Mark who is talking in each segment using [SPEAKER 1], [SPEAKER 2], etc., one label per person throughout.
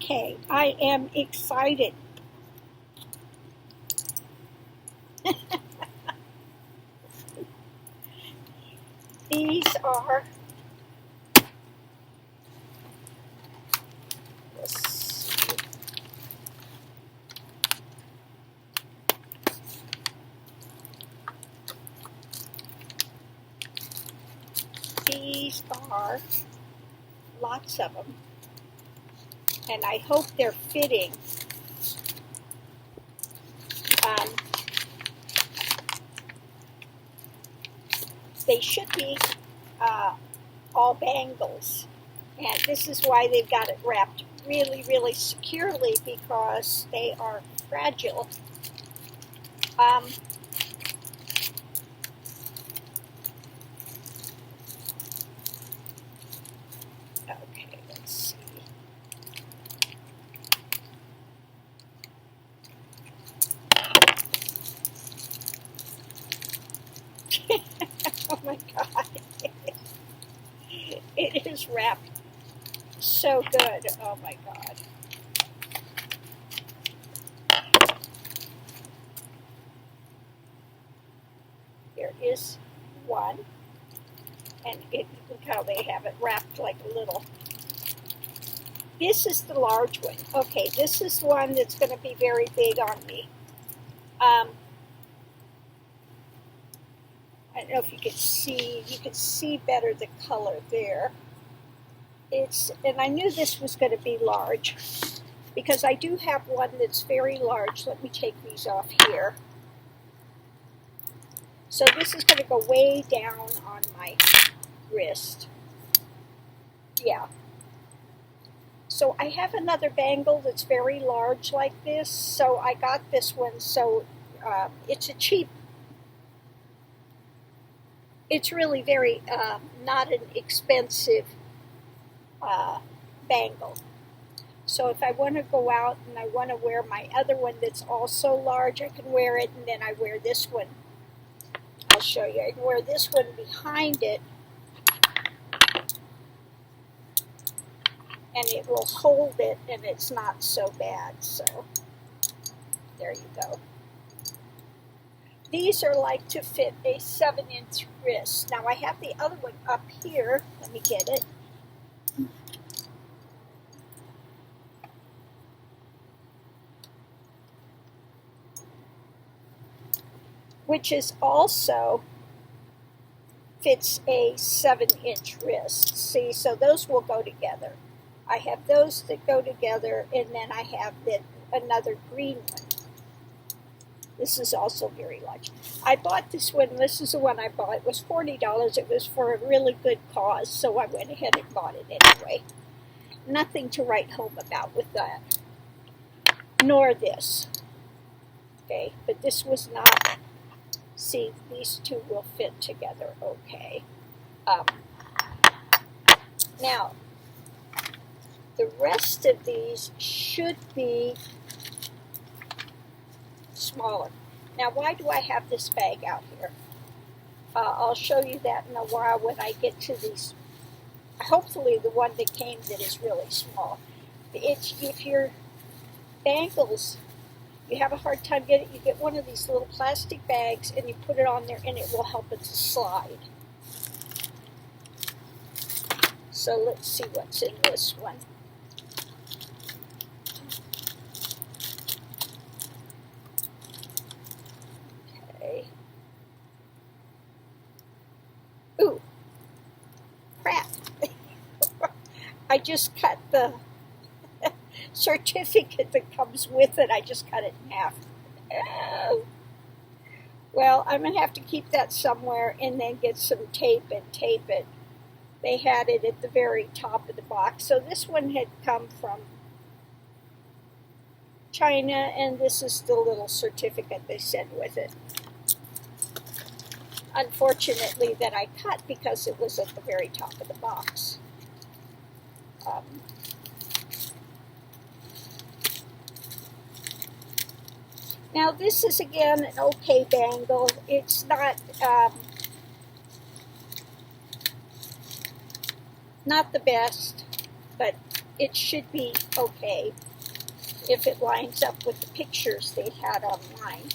[SPEAKER 1] Okay, I am excited. These are, these are lots of them, and I hope they're fitting. They should be all bangles, and this is why they've got it wrapped really, really securely, because they are fragile. Okay, let's see. Oh my God. It is wrapped so good. Oh my God. There is one, and look how they have it wrapped like a little. This is the large one. Okay, this is one that's going to be very big on me. I don't know if you can see better the color there. And I knew this was going to be large, because I do have one that's very large. Let me take these off here. So this is going to go way down on my wrist. Yeah. So I have another bangle that's very large like this. So I got this one. So it's a cheap. It's really very not an expensive bangle. So if I want to go out and I want to wear my other one that's also large, I can wear it, and then I wear this one. I'll show you. I can wear this one behind it, and it will hold it, and it's not so bad. So there you go. These are like to fit a 7-inch wrist. Now I have the other one up here. Let me get it. Which is also fits a 7-inch wrist. See, so those will go together. I have those that go together, and then I have another green one. This is also very large. I bought this one. This is the one I bought. It was $40. It was for a really good cause, so I went ahead and bought it anyway. Nothing to write home about with that. Nor this. Okay, but this was not. See, these two will fit together okay. Now, the rest of these should be smaller. Now, why do I have this bag out here? I'll show you that in a while when I get to these. Hopefully the one that came that is really small. If your bangles, you have a hard time getting it, you get one of these little plastic bags and you put it on there, and it will help it to slide. So let's see what's in this one. Okay. Ooh, crap. I just cut the certificate that comes with it. I just cut it in half. Well, I'm going to have to keep that somewhere and then get some tape and tape it. They had it at the very top of the box. So this one had come from China, and this is the little certificate they sent with it. Unfortunately, that I cut because it was at the very top of the box. Now this is again an okay bangle. It's not the best, but it should be okay if it lines up with the pictures they had online.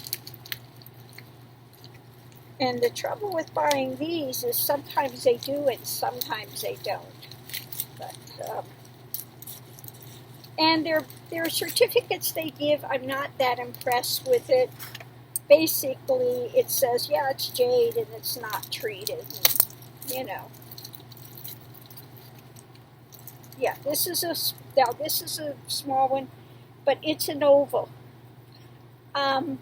[SPEAKER 1] And the trouble with buying these is sometimes they do and sometimes they don't. But and their certificates they give, I'm not that impressed with it. Basically, it says, yeah, it's jade and it's not treated. And, you know. Yeah, this is a small one, but it's an oval. I'm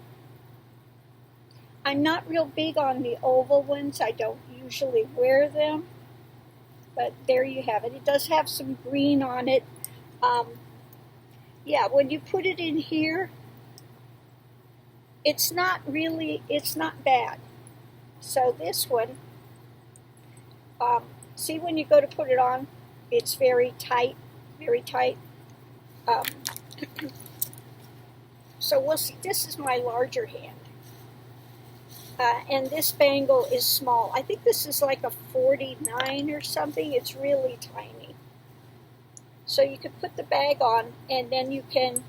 [SPEAKER 1] not real big on the oval ones. I don't usually wear them, but there you have it. It does have some green on it. Yeah, when you put it in here, it's not bad. So this one, see when you go to put it on, it's very tight, very tight. So we'll see. This is my larger hand. And this bangle is small. I think this is like a 49 or something. It's really tiny. So you could put the bag on and then you can,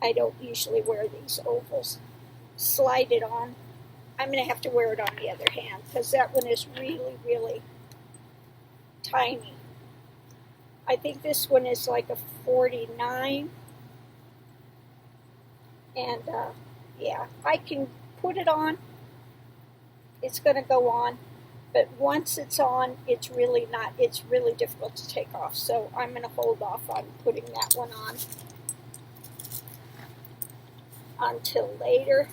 [SPEAKER 1] I don't usually wear these ovals, slide it on. I'm going to have to wear it on the other hand because that one is really, really tiny. I think this one is like a 49. And yeah, I can put it on. It's going to go on. But once it's on, it's really difficult to take off. So I'm going to hold off on putting that one on until later.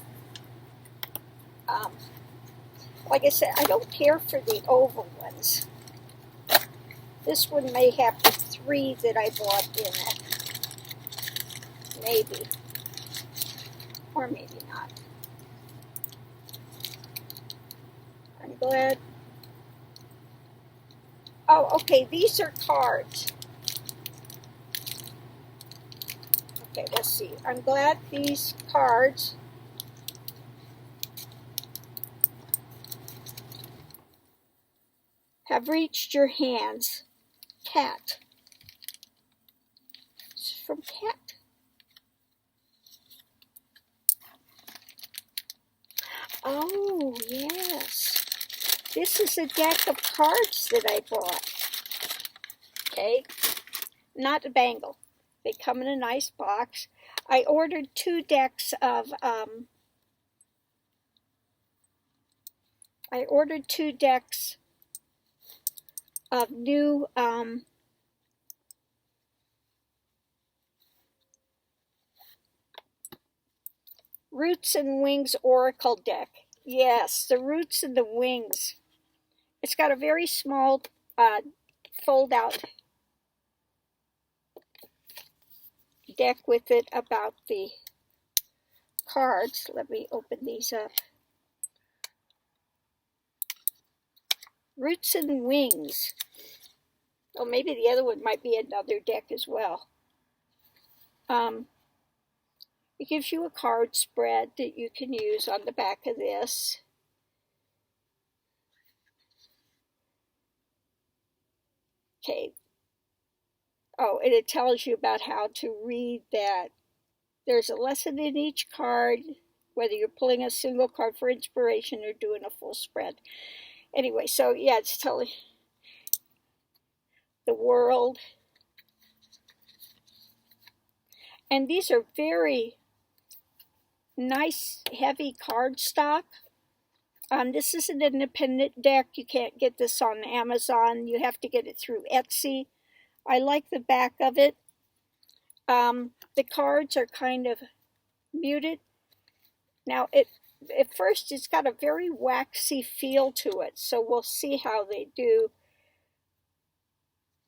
[SPEAKER 1] Like I said, I don't care for the oval ones. This one may have the 3 that I bought in it. Maybe. Or maybe not. I'm glad. Oh, okay, these are cards. Okay, let's see. I'm glad these cards have reached your hands. Cat. It's from Cat. Oh, yes. This is a deck of cards that I bought. Okay. Not a bangle. They come in a nice box. I ordered 2 decks of new Roots and Wings Oracle deck. Yes, the Roots and the Wings. It's got a very small fold-out deck with it about the cards. Let me open these up. Roots and Wings. Oh, maybe the other one might be another deck as well. It gives you a card spread that you can use on the back of this. Okay. Oh, and it tells you about how to read that. There's a lesson in each card, whether you're pulling a single card for inspiration or doing a full spread. Anyway, so yeah, it's telling the world. And these are very nice, heavy cardstock. This is an independent deck. You can't get this on Amazon. You have to get it through Etsy. I like the back of it. The cards are kind of muted. Now, at first, it's got a very waxy feel to it, so we'll see how they do.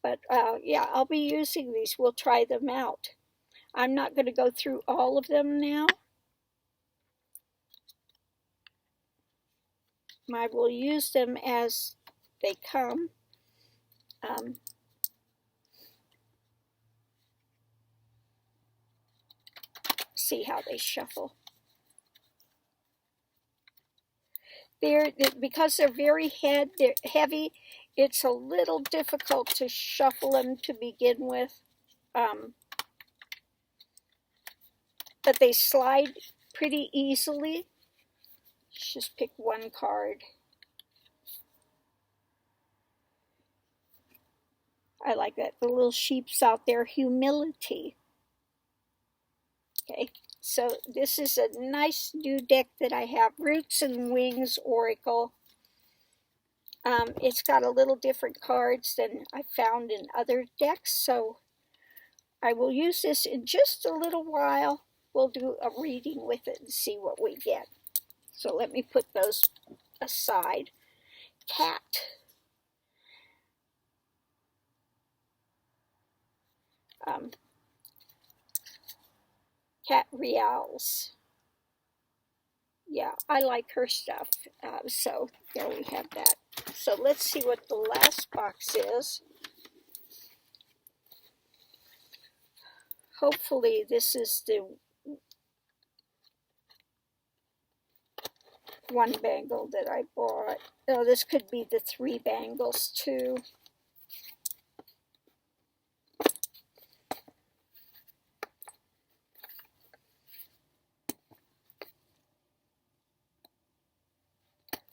[SPEAKER 1] But yeah, I'll be using these. We'll try them out. I'm not going to go through all of them now. I will use them as they come. See how they shuffle. because they're very heavy, it's a little difficult to shuffle them to begin with. But they slide pretty easily. Let's just pick one card. I like that. The little sheep's out there. Humility. Okay, so this is a nice new deck that I have. Roots and Wings Oracle. It's got a little different cards than I found in other decks, so I will use this in just a little while. We'll do a reading with it and see what we get. So let me put those aside. Cat. Cat Reals. Yeah, I like her stuff. So there we have that. So let's see what the last box is. Hopefully this is the one bangle that I bought. Oh, this could be the 3 bangles too.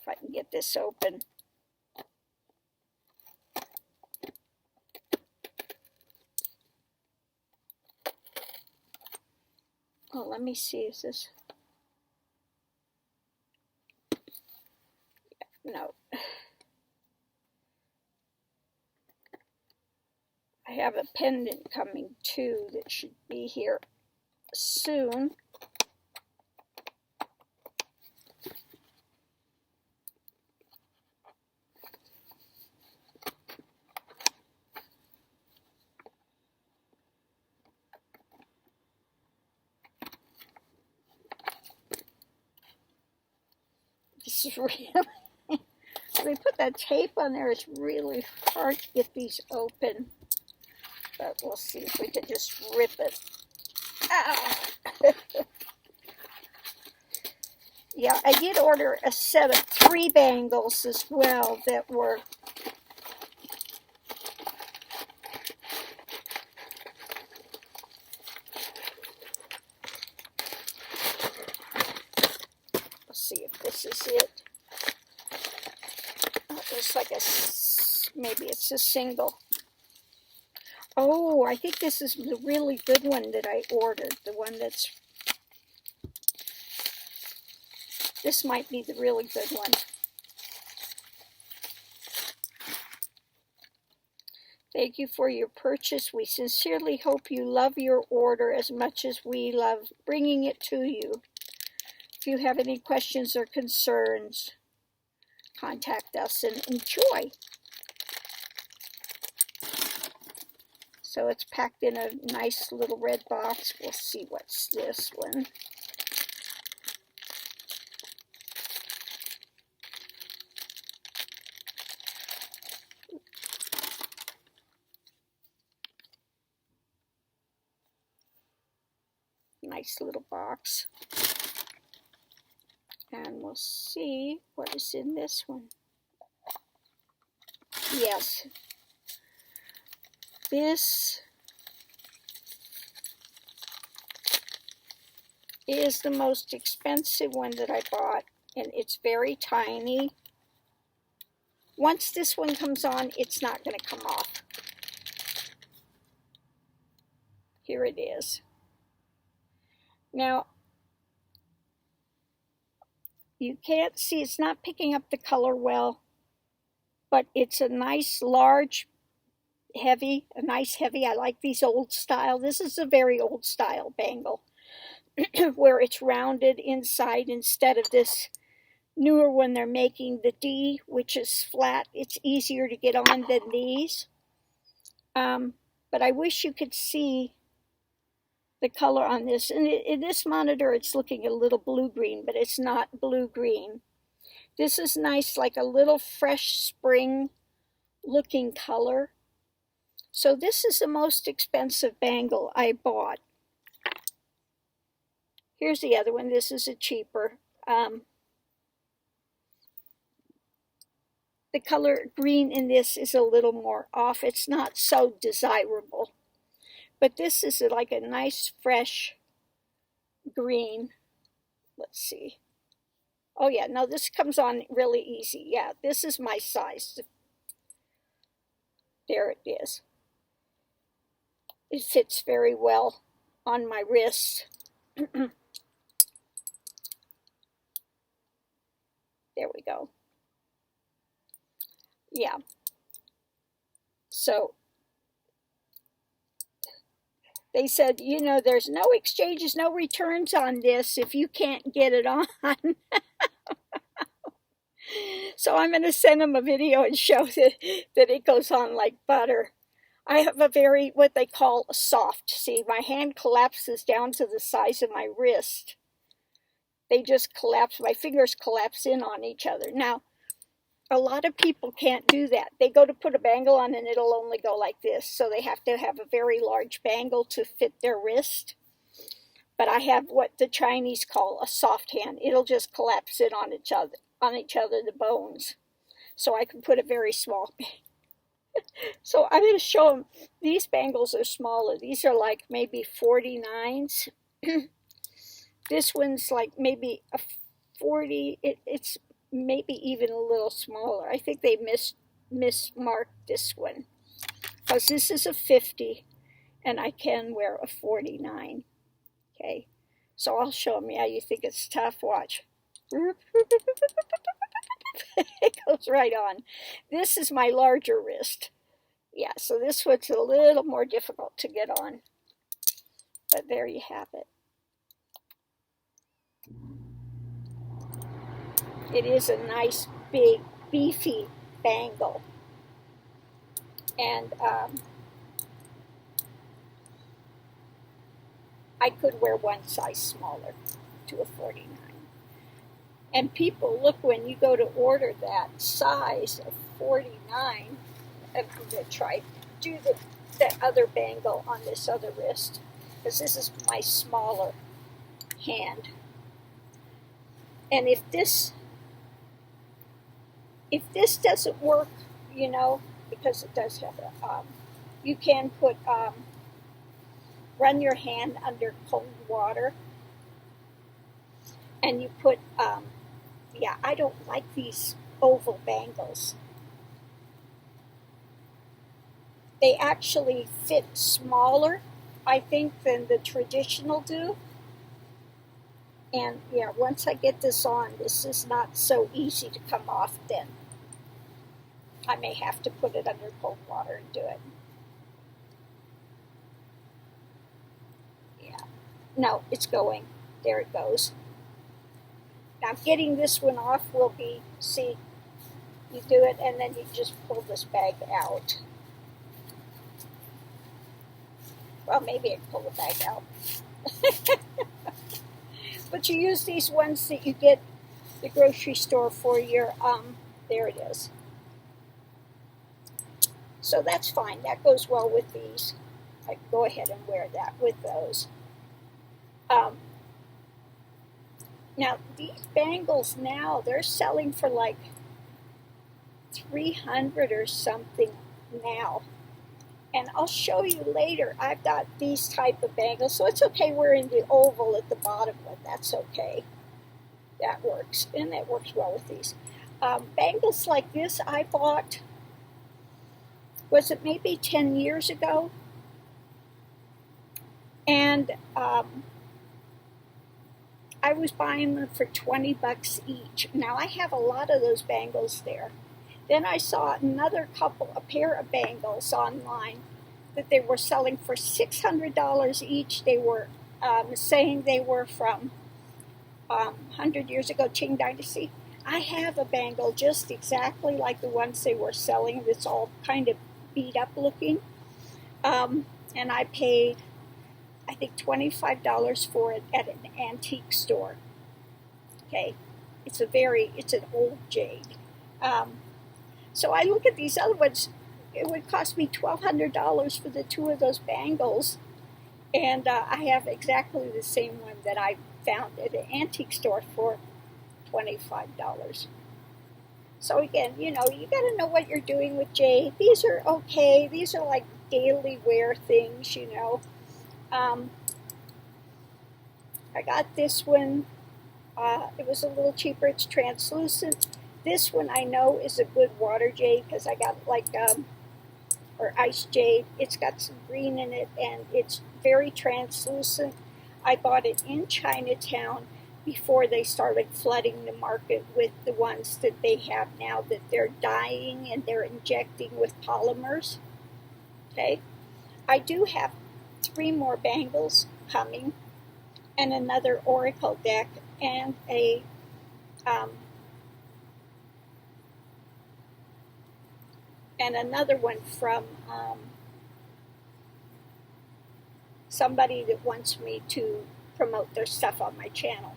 [SPEAKER 1] If I can get this open. Oh, let me see, is this? No. I have a pendant coming too that should be here soon. This is really, they put that tape on there. It's really hard to get these open, but we'll see if we can just rip it. Ah. Yeah, I did order a set of 3 bangles as well that were see if this is it. Oh, it's like maybe it's a single. Oh, I think this is the really good one that I ordered. The one that's, this might be the really good one. Thank you for your purchase. We sincerely hope you love your order as much as we love bringing it to you. If you have any questions or concerns, contact us and enjoy. So it's packed in a nice little red box. We'll see what's this one. Nice little box. And we'll see what is in this one. Yes. This is the most expensive one that I bought, and it's very tiny. Once this one comes on, it's not going to come off. Here it is. Now, you can't see, it's not picking up the color well, but it's a nice large heavy, a nice heavy. I like these old style. This is a very old style bangle where it's rounded inside instead of this newer one they're making, the D, which is flat. It's easier to get on than these. But I wish you could see the color on this. And in this monitor, it's looking a little blue-green, but it's not blue-green. This is nice, like a little fresh spring looking color. So this is the most expensive bangle I bought. Here's the other one. This is a cheaper. the color green in this is a little more off. It's not so desirable. But this is like a nice fresh green. Let's see. Oh yeah, no, this comes on really easy. Yeah, this is my size. There it is. It fits very well on my wrist. There we go. Yeah. So they said, you know, there's no exchanges, no returns on this if you can't get it on. So I'm going to send them a video and show that it goes on like butter. I have a very, what they call a soft. See, my hand collapses down to the size of my wrist. They just collapse, my fingers collapse in on each other. Now, a lot of people can't do that. They go to put a bangle on and it'll only go like this. So they have to have a very large bangle to fit their wrist. But I have what the Chinese call a soft hand. It'll just collapse in on each other, the bones. So I can put a very small So I'm going to show them. These bangles are smaller. These are like maybe 49s. This one's like maybe a 40. It's maybe even a little smaller. I think they mismarked this one. Because this is a 50 and I can wear a 49. Okay. So I'll show them. Yeah, you think it's tough? Watch. It goes right on. This is my larger wrist. Yeah, so this one's a little more difficult to get on. But there you have it. It is a nice, big, beefy bangle. And I could wear one size smaller to a 49. And people, look, when you go to order that size of 49, I'm going to try to do the other bangle on this other wrist, because this is my smaller hand. And if this doesn't work, you know, because it does have a, you can put, run your hand under cold water, and you put, yeah, I don't like these oval bangles. They actually fit smaller, I think, than the traditional do. And yeah, once I get this on, this is not so easy to come off then. I may have to put it under cold water and do it. Yeah. No, it's going. There it goes. Now getting this one off will be, see, you do it and then you just pull this bag out. Well, maybe I can pull the bag out. But you use these ones that you get at the grocery store for your, there it is. So that's fine. That goes well with these. I can go ahead and wear that with those. Now, these bangles now, they're selling for like $300 or something now. And I'll show you later, I've got these type of bangles. So it's okay wearing the oval at the bottom, but that's okay. That works. And that works well with these. Bangles like this I bought, was it maybe 10 years ago? And I was buying them for $20 each. Now I have a lot of those bangles there. Then I saw another couple, a pair of bangles online that they were selling for $600 each. They were saying they were from 100 years ago, Qing Dynasty. I have a bangle just exactly like the ones they were selling that's all kind of beat up looking. And I paid, I think, $25 for it at an antique store. Okay, it's an old Jade. So I look at these other ones, it would cost me $1,200 for the two of those bangles. And I have exactly the same one that I found at an antique store for $25. So again, you know, you got to know what you're doing with Jade. These are okay. These are like daily wear things, you know. I got this one. It was a little cheaper. It's translucent. This one I know is a good water jade because I got like or ice jade. It's got some green in it and it's very translucent. I bought it in Chinatown before they started flooding the market with the ones that they have now that they're dyeing and they're injecting with polymers. Okay, I do have 3 more bangles coming and another oracle deck and another one from somebody that wants me to promote their stuff on my channel.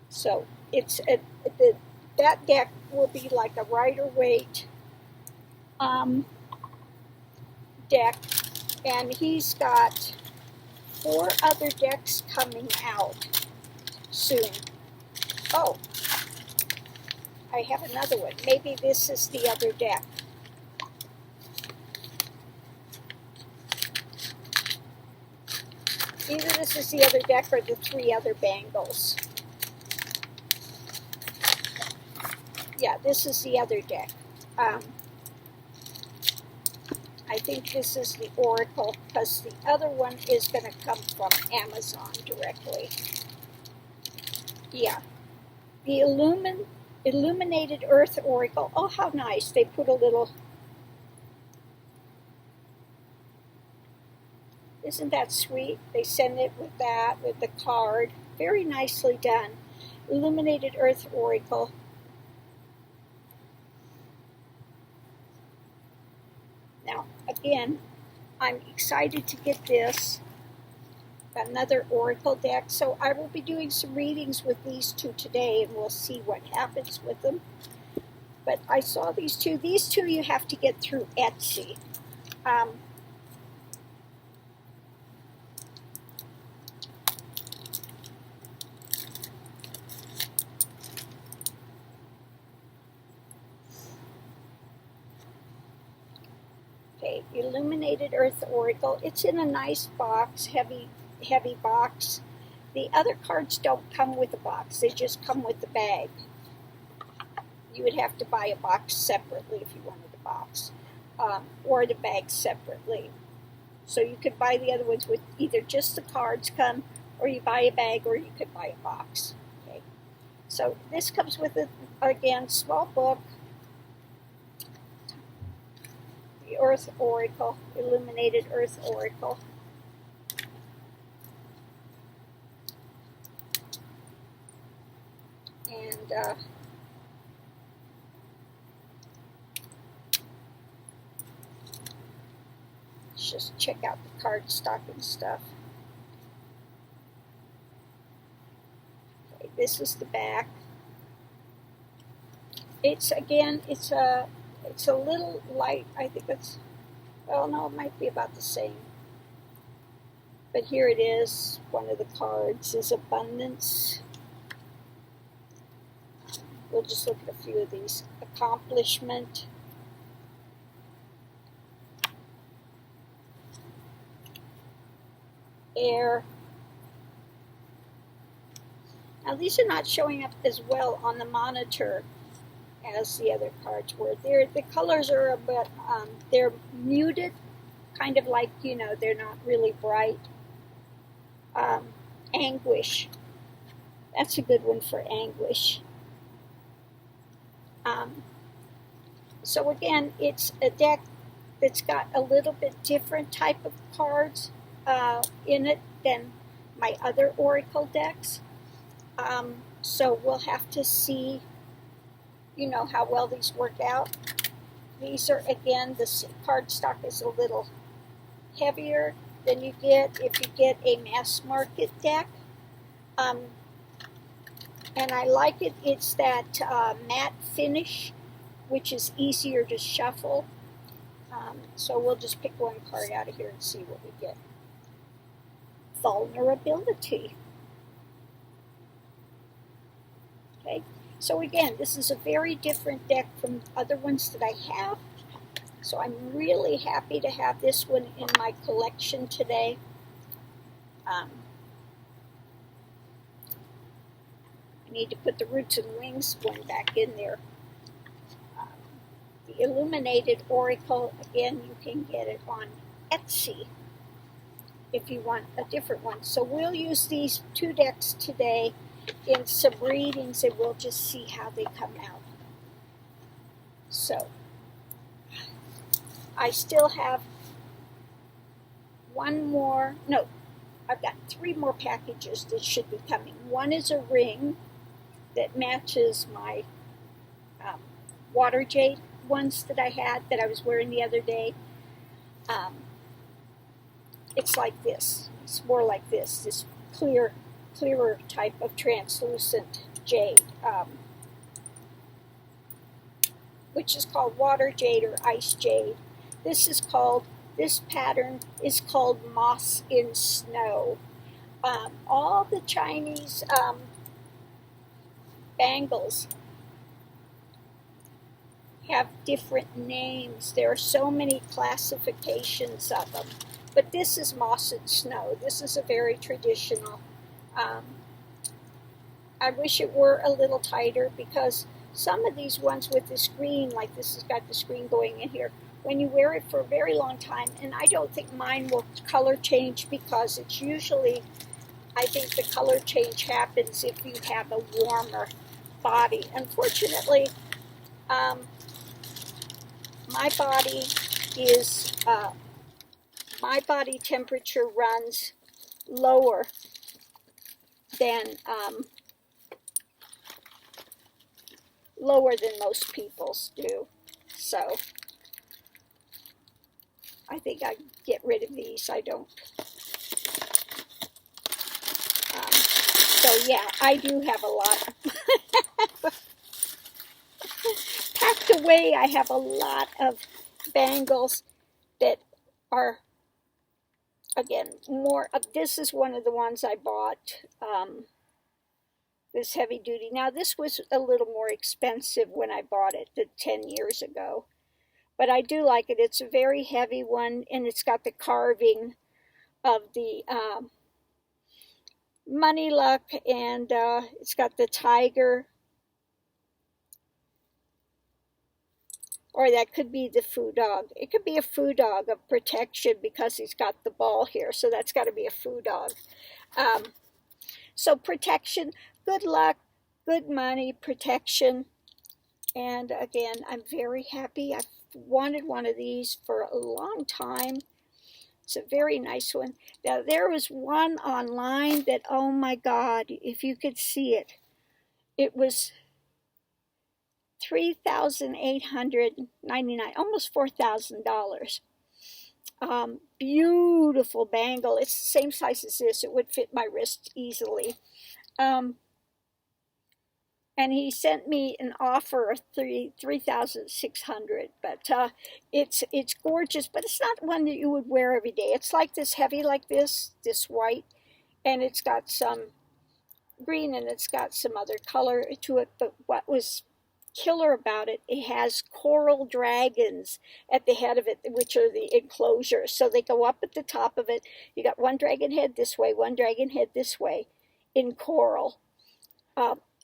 [SPEAKER 1] So that deck will be like a Rider-Waite deck, and he's got 4 other decks coming out soon. Oh, I have another one. Maybe this is the other deck. Either this is the other deck or the 3 other bangles. Yeah, this is the other deck. I think this is the oracle because the other one is going to come from Amazon directly. Yeah. The Illuminated Earth oracle. Oh, how nice. They put a little... Isn't that sweet? They send it with that, with the card. Very nicely done. Illuminated Earth oracle. Now, again, I'm excited to get this, another oracle deck. So I will be doing some readings with these 2 today, and we'll see what happens with them. But I saw these 2. These 2 you have to get through Etsy. Okay, Illuminated Earth oracle. It's in a nice box, heavy box. The other cards don't come with a box. They just come with the bag. You would have to buy a box separately if you wanted a box, or the bag separately. So you could buy the other ones with either just the cards come, or you buy a bag, or you could buy a box. Okay. So this comes with a, again, small book. The Earth Oracle, Illuminated Earth Oracle. And let's just check out the cardstock and stuff. Okay, this is the back. It's a little light. I think it's, well, no, it might be about the same. But here it is. One of the cards is abundance. We'll just look at a few of these. Accomplishment. Air. Now these are not showing up as well on the monitor as the other cards were. The colors are a bit, they're muted, kind of like, you know, they're not really bright. Anguish. That's a good one for anguish. So again, it's a deck that's got a little bit different type of cards in it than my other oracle decks. So we'll have to see, you know, how well these work out. These are, again, the cardstock is a little heavier than you get if you get a mass market deck. And I like it. It's that matte finish, which is easier to shuffle. So we'll just pick one card out of here and see what we get. Vulnerability. Okay. So again, this is a very different deck from other ones that I have. So I'm really happy to have this one in my collection today. I need to put the Roots and Wings one back in there. The Illuminated Oracle, again, you can get it on Etsy if you want a different one. So we'll use these two decks today in some readings, and we'll just see how they come out. So I still have I've got 3 more packages that should be coming. One is a ring that matches my water jade ones that I had that I was wearing the other day. It's like this. It's more like this clearer type of translucent jade, which is called water jade or ice jade. This pattern is called Moss in Snow. All the Chinese bangles have different names. There are so many classifications of them. But this is Moss and Snow. This is a very traditional. I wish it were a little tighter, because some of these ones with the screen, like this has got the screen going in here, when you wear it for a very long time, and I don't think mine will color change, because it's usually, I think the color change happens if you have a warmer body. Unfortunately, my body temperature runs lower than most people's do. So I think I get rid of these. I don't. So yeah, I do have a lot. Packed away, I have a lot of bangles that are, again, more of, this is one of the ones I bought, this heavy duty. Now this was a little more expensive when I bought it 10 years ago, but I do like it. It's a very heavy one, and it's got the carving of the money luck, and it's got the tiger, or that could be the foo dog. It could be a foo dog of protection, because he's got the ball here, so that's got to be a foo dog. So protection, good luck, good money, protection. And again, I'm very happy. I've wanted one of these for a long time. It's a very nice one. Now, there was one online that, oh my God, if you could see it, it was $3,899, almost $4,000. Beautiful bangle. It's the same size as this. It would fit my wrist easily. And he sent me an offer of $3,600. But it's gorgeous. But it's not one that you would wear every day. It's like this heavy, like this white, and it's got some green, and it's got some other color to it. But what was killer about it, it has coral dragons at the head of it, which are the enclosures. So they go up at the top of it. You got one dragon head this way, one dragon head this way, in coral.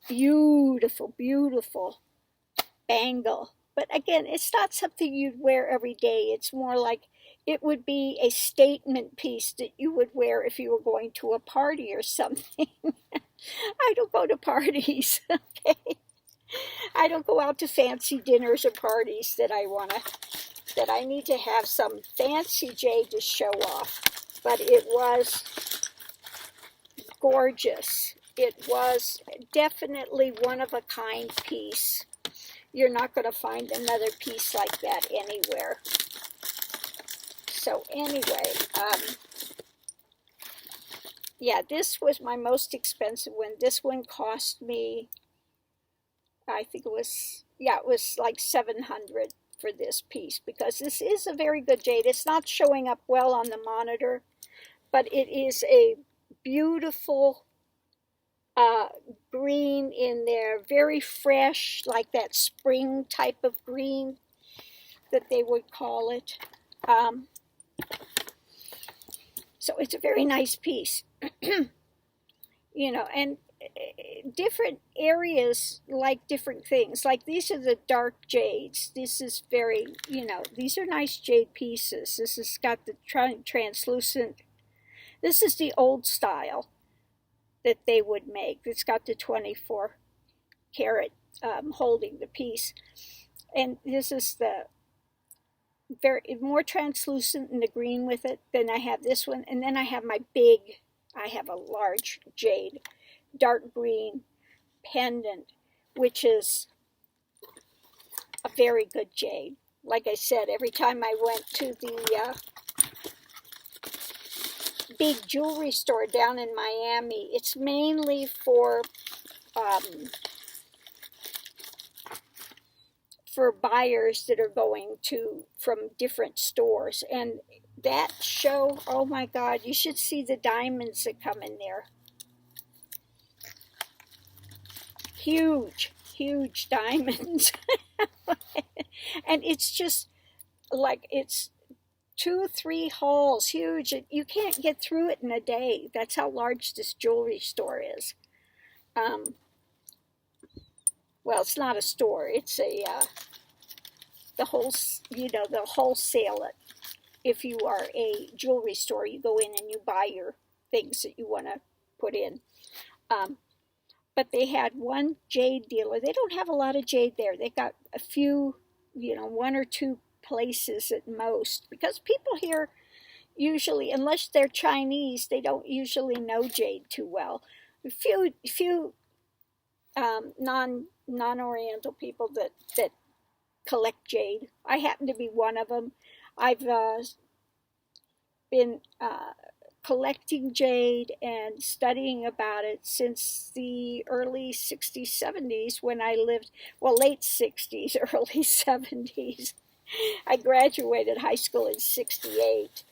[SPEAKER 1] Beautiful, beautiful bangle. But again, it's not something you'd wear every day. It's more like it would be a statement piece that you would wear if you were going to a party or something. I don't go to parties, okay? I don't go out to fancy dinners or parties that I need to have some fancy jade to show off. But it was gorgeous. It was definitely one of a kind piece. You're not going to find another piece like that anywhere. So anyway, yeah, this was my most expensive one. This one cost me, I think it was like $700 for this piece, because this is a very good jade. It's not showing up well on the monitor, but it is a beautiful green in there, very fresh, like that spring type of green that they would call it. So it's a very nice piece. And different areas like different things. Like these are the dark jades. This is very, these are nice jade pieces. This has got the translucent. This is the old style that they would make. It's got the 24 karat holding the piece. And this is the very more translucent in the green with it. Then I have this one. And then I have I have a large jade, dark green pendant, which is a very good jade. Like I said, every time I went to the big jewelry store down in Miami, it's mainly for buyers that are going from different stores. And that show, oh my God, you should see the diamonds that come in there. Huge, huge diamonds. And it's just like, it's 2-3 halls, huge. You can't get through it in a day. That's how large this jewelry store is. Well, it's not a store. It's they'll wholesale it. If you are a jewelry store, you go in and you buy your things that you want to put in. But they had one jade dealer. They don't have a lot of jade there. They got a few, 1 or 2 places at most. Because people here usually, unless they're Chinese, they don't usually know jade too well. A few non-Oriental people that collect jade. I happen to be one of them. I've been collecting jade and studying about it since the early 60s, 70s when I lived, late 60s, early 70s. I graduated high school in 68.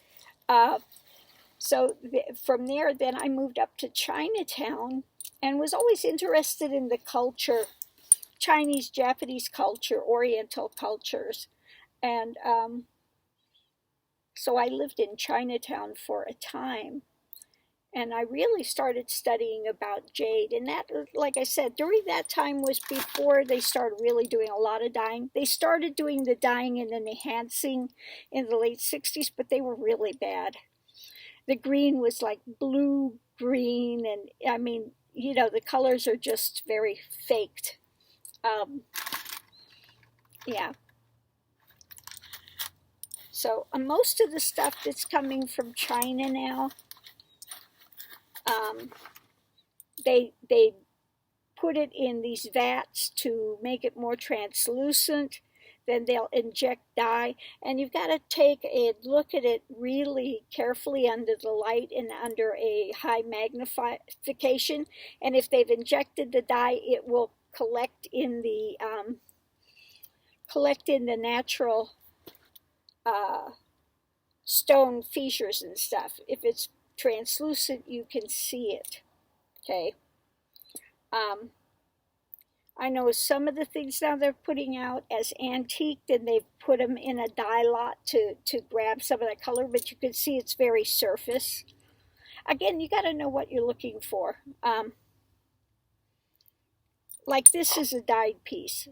[SPEAKER 1] So from there, then I moved up to Chinatown and was always interested in the culture, Chinese, Japanese culture, Oriental cultures. And so I lived in Chinatown for a time. And I really started studying about jade. And that, like I said, during that time was before they started really doing a lot of dyeing. They started doing the dyeing and then enhancing in the late 60s, but they were really bad. The green was like blue-green, and I mean, the colors are just very faked. Yeah. So most of the stuff that's coming from China now, they put it in these vats to make it more translucent. Then they'll inject dye, and you've got to take a look at it really carefully under the light and under a high magnification. And if they've injected the dye, it will collect in the natural stone fissures and stuff. If it's translucent, you can see it. Okay. I know some of the things now they're putting out as antiqued, and they've put them in a dye lot to grab some of that color, but you can see it's very surface. Again, you got to know what you're looking for. Like this is a dyed piece.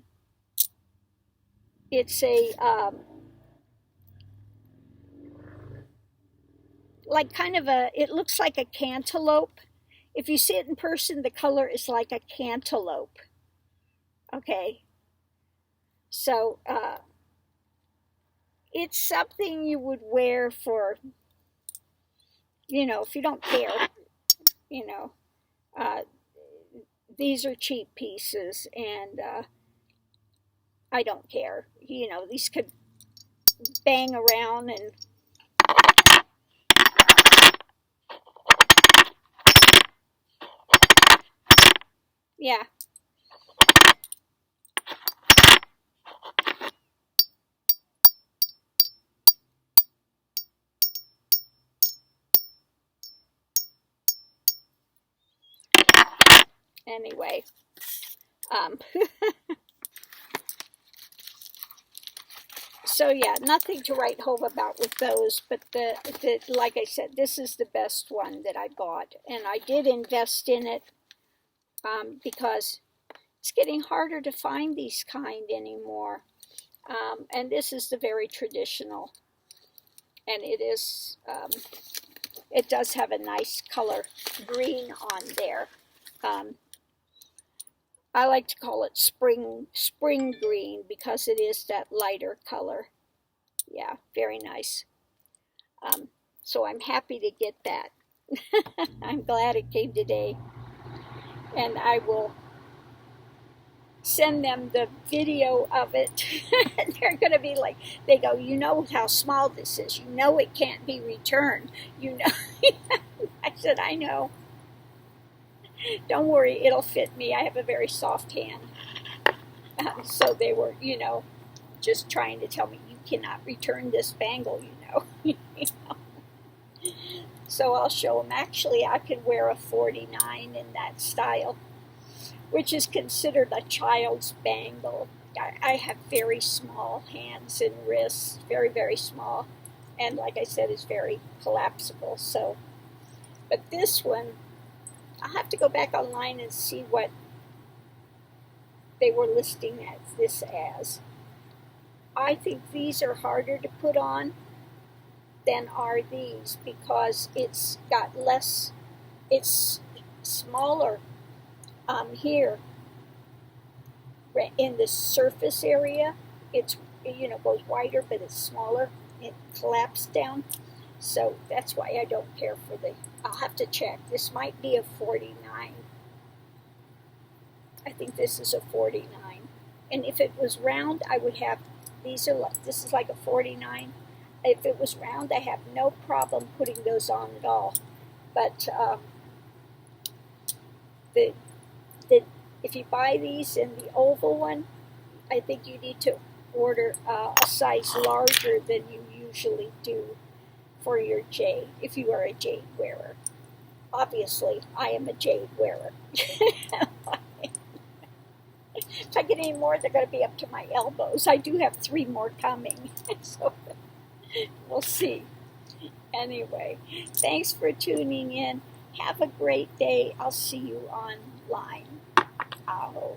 [SPEAKER 1] It's a like kind of it looks like a cantaloupe. If you see it in person, the color is like a cantaloupe. Okay, so it's something you would wear for, if you don't care, these are cheap pieces, and I don't care. These could bang around and yeah. Anyway, so yeah, nothing to write home about with those, but the like I said, this is the best one that I bought, and I did invest in it because it's getting harder to find these kind anymore. And this is the very traditional, and it does have a nice color green on there. I like to call it spring green because it is that lighter color. Yeah, very nice. So I'm happy to get that. I'm glad it came today, and I will send them the video of it. They're going to be like, they go, you know how small this is. You know it can't be returned. You know. I said, I know. Don't worry, it'll fit me. I have a very soft hand. So they were, just trying to tell me, you cannot return this bangle, you know. So I'll show them. Actually, I could wear a 49 in that style, which is considered a child's bangle. I have very small hands and wrists, very, very small. And like I said, it's very collapsible. So, but this one, I'll have to go back online and see what they were listing this as. I think these are harder to put on than are these because it's got less, it's smaller here in the surface area. It's, goes wider, but it's smaller. It collapsed down. So that's why I don't care for I'll have to check. This might be a 49. I think this is a 49. And if it was round, I would have, this is like a 49. If it was round, I have no problem putting those on at all. But if you buy these in the oval one, I think you need to order a size larger than you usually do for your jade, if you are a jade wearer. Obviously, I am a jade wearer. If I get any more, they're going to be up to my elbows. I do have 3 more coming, so we'll see. Anyway, thanks for tuning in. Have a great day. I'll see you online. Ow.